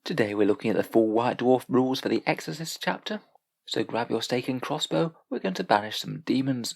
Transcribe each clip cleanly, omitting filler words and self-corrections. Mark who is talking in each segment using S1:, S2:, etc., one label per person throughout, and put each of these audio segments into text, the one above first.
S1: Today we're looking at the full White Dwarf rules for the Exorcists chapter, so grab your stake and crossbow, we're going to banish some demons.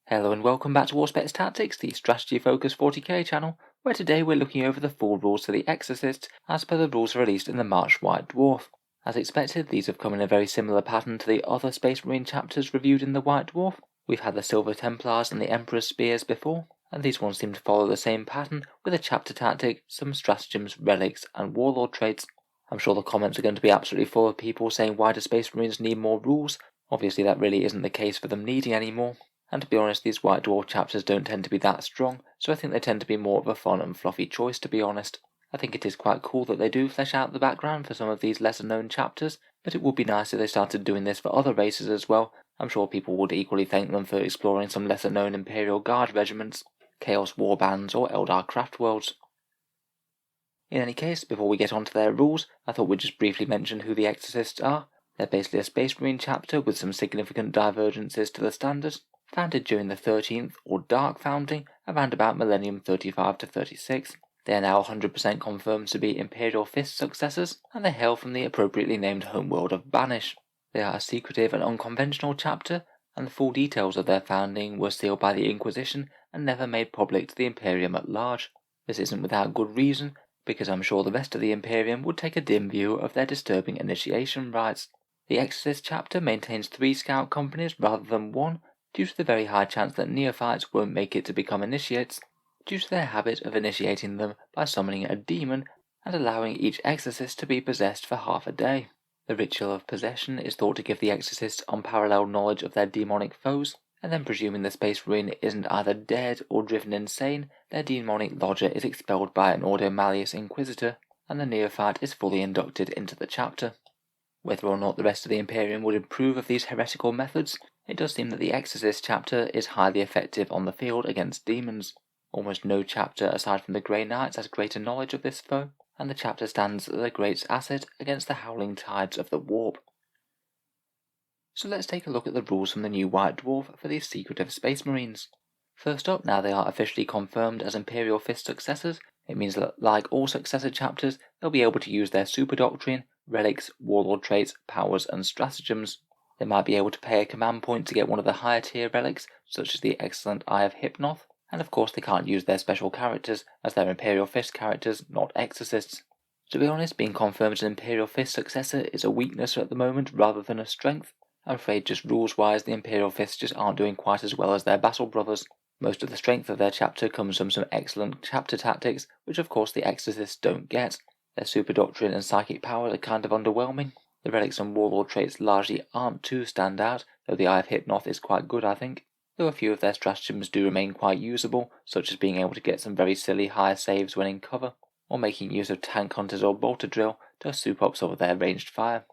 S1: Hello and welcome back to Auspex Tactics, the strategy focused 40k channel, where today we're looking over the full rules for the Exorcists as per the rules released in the March White Dwarf. As expected, these have come in a very similar pattern to the other Space Marine chapters reviewed in the White Dwarf. We've had the Silver Templars and the Emperor's Spears before, and these ones seem to follow the same pattern with a chapter tactic, some stratagems, relics and warlord traits. I'm sure the comments are going to be absolutely full of people saying why do Space Marines need more rules. Obviously that really isn't the case for them needing any more, and to be honest these White Dwarf chapters don't tend to be that strong, so I think they tend to be more of a fun and fluffy choice, to be honest. I think it is quite cool that they do flesh out the background for some of these lesser known chapters, but it would be nice if they started doing this for other races as well. I'm sure people would equally thank them for exploring some lesser known Imperial Guard regiments, Chaos Warbands or Eldar Craft Worlds. In any case, before we get on to their rules, I thought we'd just briefly mention who the Exorcists are. They're basically a Space Marine chapter with some significant divergences to the standard, founded during the 13th or Dark Founding around about millennium 35 to 36. They are now 100% confirmed to be Imperial Fist successors, and they hail from the appropriately named homeworld of Banish. They are a secretive and unconventional chapter, and the full details of their founding were sealed by the Inquisition and never made public to the Imperium at large. This isn't without good reason, because I'm sure the rest of the Imperium would take a dim view of their disturbing initiation rites. The Exorcist chapter maintains 3 scout companies rather than 1, due to the very high chance that neophytes won't make it to become initiates, due to their habit of initiating them by summoning a demon and allowing each exorcist to be possessed for half a day. The ritual of possession is thought to give the exorcists unparalleled knowledge of their demonic foes, and then presuming the Space Marine isn't either dead or driven insane, their demonic lodger is expelled by an Ordo Malleus Inquisitor, and the neophyte is fully inducted into the chapter. Whether or not the rest of the Imperium would approve of these heretical methods, it does seem that the Exorcist chapter is highly effective on the field against demons. Almost no chapter aside from the Grey Knights has greater knowledge of this foe, and the chapter stands as a great asset against the howling tides of the warp. So let's take a look at the rules from the new White Dwarf for these secretive Space Marines. First up, now they are officially confirmed as Imperial Fist successors, it means that like all successor chapters, they'll be able to use their super doctrine, relics, warlord traits, powers and stratagems. They might be able to pay a command point to get one of the higher tier relics, such as the excellent Eye of Hypnoth, and of course they can't use their special characters, as they're Imperial Fist characters, not exorcists. To be honest, being confirmed as an Imperial Fist successor is a weakness at the moment rather than a strength. I'm afraid just rules-wise the Imperial Fists just aren't doing quite as well as their battle brothers. Most of the strength of their chapter comes from some excellent chapter tactics, which of course the Exorcists don't get. Their super doctrine and psychic powers are kind of underwhelming. The relics and warlord traits largely aren't too standout, though the Eye of Hypnoth is quite good I think. Though a few of their stratagems do remain quite usable, such as being able to get some very silly high saves when in cover, or making use of tank hunters or bolter drill to soup up some of their ranged fire.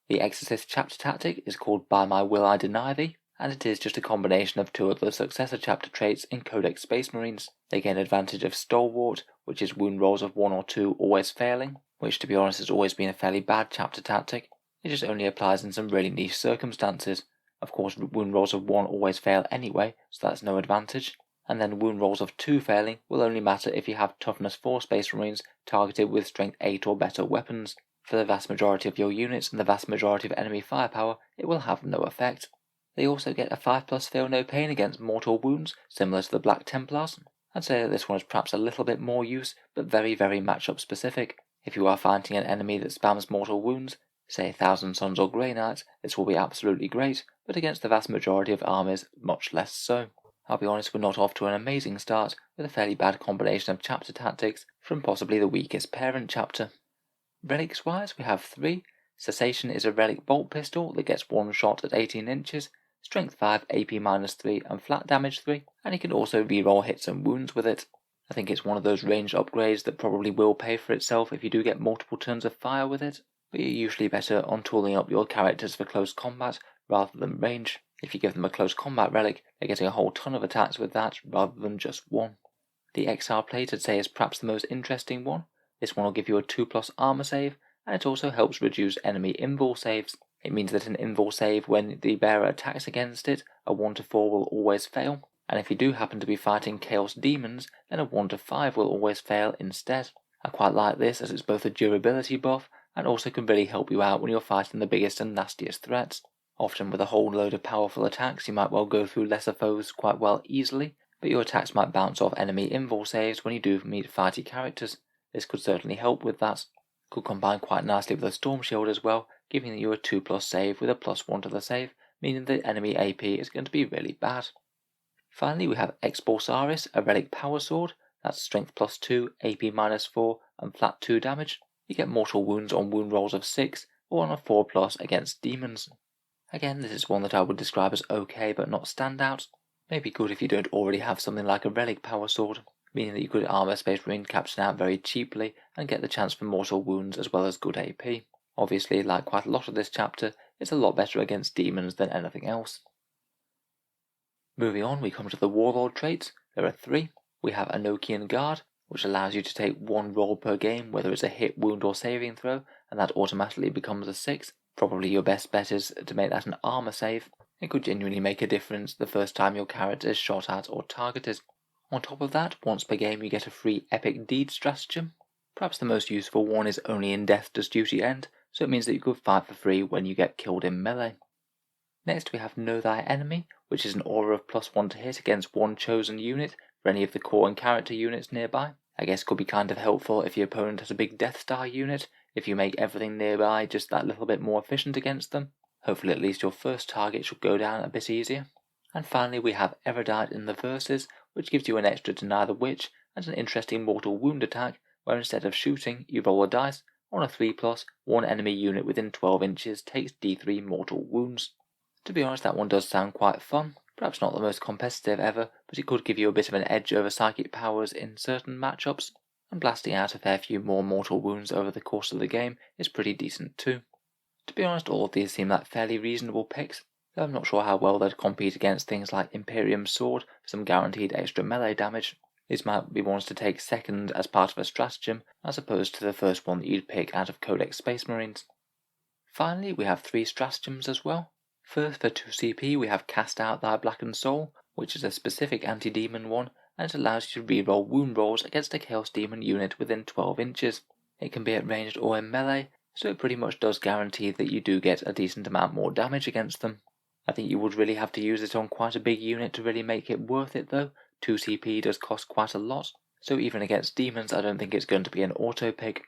S1: The Exorcist chapter tactic is called By My Will I Deny Thee, and it is just a combination of 2 of the successor chapter traits in Codex Space Marines. They gain advantage of Stalwart, which is wound rolls of 1 or 2 always failing, which to be honest has always been a fairly bad chapter tactic. It just only applies in some really niche circumstances. Of course wound rolls of 1 always fail anyway, so that's no advantage. And then wound rolls of 2 failing will only matter if you have toughness 4 Space Marines targeted with strength 8 or better weapons. For the vast majority of your units and the vast majority of enemy firepower, it will have no effect. They also get a 5+ fail no pain against mortal wounds, similar to the Black Templars. I'd say that this one is perhaps a little bit more use, but very matchup specific. If you are fighting an enemy that spams mortal wounds, say Thousand Sons or Grey Knights, this will be absolutely great, but against the vast majority of armies, much less so. I'll be honest, we're not off to an amazing start, with a fairly bad combination of chapter tactics from possibly the weakest parent chapter. Relics wise, we have 3. Cessation is a relic bolt pistol that gets 1 shot at 18 inches, strength 5, AP -3 and flat damage 3, and you can also reroll hits and wounds with it. I think it's one of those ranged upgrades that probably will pay for itself if you do get multiple turns of fire with it, but you're usually better on tooling up your characters for close combat rather than range. If you give them a close combat relic, they're getting a whole ton of attacks with that rather than just 1. The XR plate I'd say is perhaps the most interesting one. This one will give you a 2+ armor save, and it also helps reduce enemy invul saves. It means that an invul save when the bearer attacks against it, a 1 to 4 will always fail. and if you do happen to be fighting Chaos Demons, then a 1 to 5 will always fail instead. I quite like this as it's both a durability buff and also can really help you out when you're fighting the biggest and nastiest threats. Often with a whole load of powerful attacks you might well go through lesser foes quite well easily, but your attacks might bounce off enemy invul saves when you do meet fighty characters. This could certainly help with that. Could combine quite nicely with a Storm Shield as well, giving you a 2+ save with a +1 to the save, meaning the enemy AP is going to be really bad. Finally we have Exorcists, a relic power sword. That's strength +2, AP -4 and flat 2 damage. You get mortal wounds on wound rolls of 6 or on a 4+ against demons. Again, this is one that I would describe as okay but not standout. Maybe good if you don't already have something like a relic power sword, meaning that you could armor space marine captain out very cheaply and get the chance for mortal wounds as well as good AP. Obviously, like quite a lot of this chapter, it's a lot better against demons than anything else. Moving on, we come to the Warlord traits. There are 3. We have Enochian Guard, which allows you to take 1 roll per game, whether it's a hit, wound or saving throw, and that automatically becomes a 6. Probably your best bet is to make that an armor save. It could genuinely make a difference the first time your character is shot at or targeted. On top of that, once per game you get a free Epic Deed Stratagem. Perhaps the most useful one is only in death does duty end, so it means that you could fight for free when you get killed in melee. Next we have Know Thy Enemy, which is an aura of +1 to hit against one chosen unit for any of the core and character units nearby. I guess could be kind of helpful if your opponent has a big Death Star unit, if you make everything nearby just that little bit more efficient against them. Hopefully at least your first target should go down a bit easier. And finally we have Erudite in the Verses, which gives you an extra Deny the Witch and an interesting mortal wound attack where instead of shooting you roll a dice. On a 3+, one enemy unit within 12 inches takes D3 mortal wounds. To be honest, that one does sound quite fun. Perhaps not the most competitive ever, but it could give you a bit of an edge over psychic powers in certain matchups, and blasting out a fair few more mortal wounds over the course of the game is pretty decent too. To be honest, all of these seem like fairly reasonable picks, though I'm not sure how well they'd compete against things like Imperium's Sword for some guaranteed extra melee damage. These might be ones to take second as part of a stratagem, as opposed to the first one that you'd pick out of Codex Space Marines. Finally, we have 3 stratagems as well. First, for 2 CP, we have Cast Out Thy Blackened Soul, which is a specific anti-demon one, and it allows you to reroll wound rolls against a Chaos Demon unit within 12 inches. It can be at ranged or in melee, so it pretty much does guarantee that you do get a decent amount more damage against them. I think you would really have to use it on quite a big unit to really make it worth it though. 2 CP does cost quite a lot, so even against demons I don't think it's going to be an auto pick.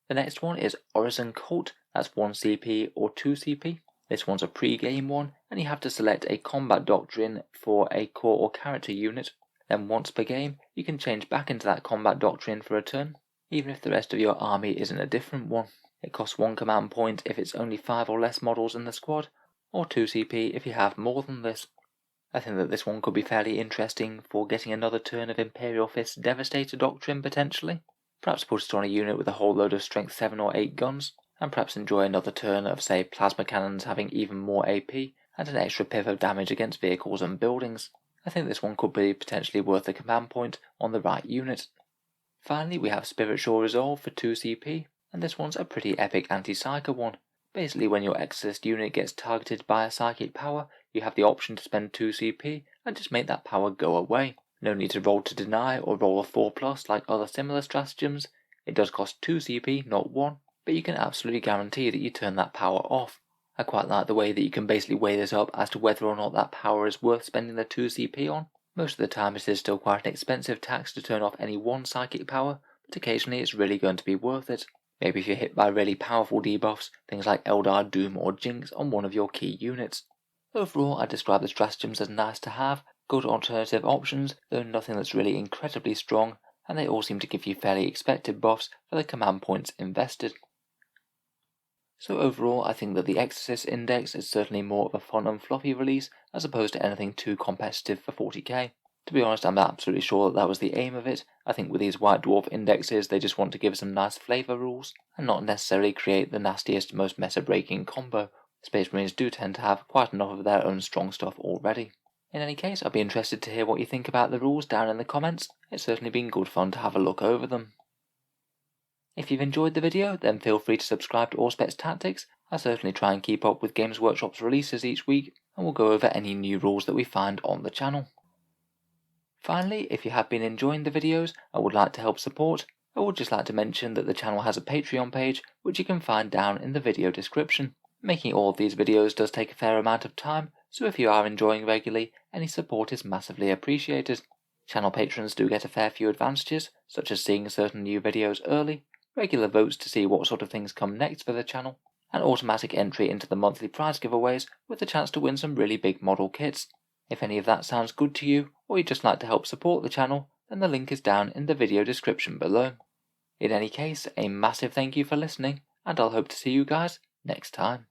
S1: The next one is Orison Cult, that's 1 CP or 2 CP. This one's a pre-game one, and you have to select a combat doctrine for a core or character unit. Then once per game, you can change back into that combat doctrine for a turn, even if the rest of your army isn't a different one. It costs 1 command point if it's only 5 or less models in the squad, or 2 CP if you have more than this. I think that this one could be fairly interesting for getting another turn of Imperial Fist's Devastator doctrine potentially. Perhaps put it on a unit with a whole load of strength 7 or 8 guns, and perhaps enjoy another turn of say plasma cannons having even more AP and an extra pip of damage against vehicles and buildings. I think this one could be potentially worth a command point on the right unit. Finally we have Spiritual Resolve for 2 CP, and this one's a pretty epic anti-psyker one. Basically when your Exorcist unit gets targeted by a psychic power, you have the option to spend 2 CP and just make that power go away. No need to roll to deny or roll a 4+ like other similar stratagems. It does cost 2 CP, not 1. But you can absolutely guarantee that you turn that power off. I quite like the way that you can basically weigh this up as to whether or not that power is worth spending the 2 CP on. Most of the time it is still quite an expensive tax to turn off any one psychic power, but occasionally it's really going to be worth it. Maybe if you're hit by really powerful debuffs, things like Eldar, Doom or Jinx on one of your key units. Overall, I describe the stratagems as nice to have, good alternative options, though nothing that's really incredibly strong, and they all seem to give you fairly expected buffs for the command points invested. So overall, I think that the Exorcist Index is certainly more of a fun and fluffy release as opposed to anything too competitive for 40k. To be honest, I'm absolutely sure that was the aim of it. I think with these White Dwarf indexes, they just want to give some nice flavour rules and not necessarily create the nastiest, most meta-breaking combo. Space Marines do tend to have quite enough of their own strong stuff already. In any case, I'd be interested to hear what you think about the rules down in the comments. It's certainly been good fun to have a look over them. If you've enjoyed the video, then feel free to subscribe to Auspex Tactics. I certainly try and keep up with Games Workshop's releases each week, and we'll go over any new rules that we find on the channel. Finally, if you have been enjoying the videos and would like to help support, I would just like to mention that the channel has a Patreon page which you can find down in the video description. Making all of these videos does take a fair amount of time, so if you are enjoying regularly, any support is massively appreciated. Channel patrons do get a fair few advantages, such as seeing certain new videos early, regular votes to see what sort of things come next for the channel, and automatic entry into the monthly prize giveaways with the chance to win some really big model kits. If any of that sounds good to you, or you'd just like to help support the channel, then the link is down in the video description below. In any case, a massive thank you for listening, and I'll hope to see you guys next time.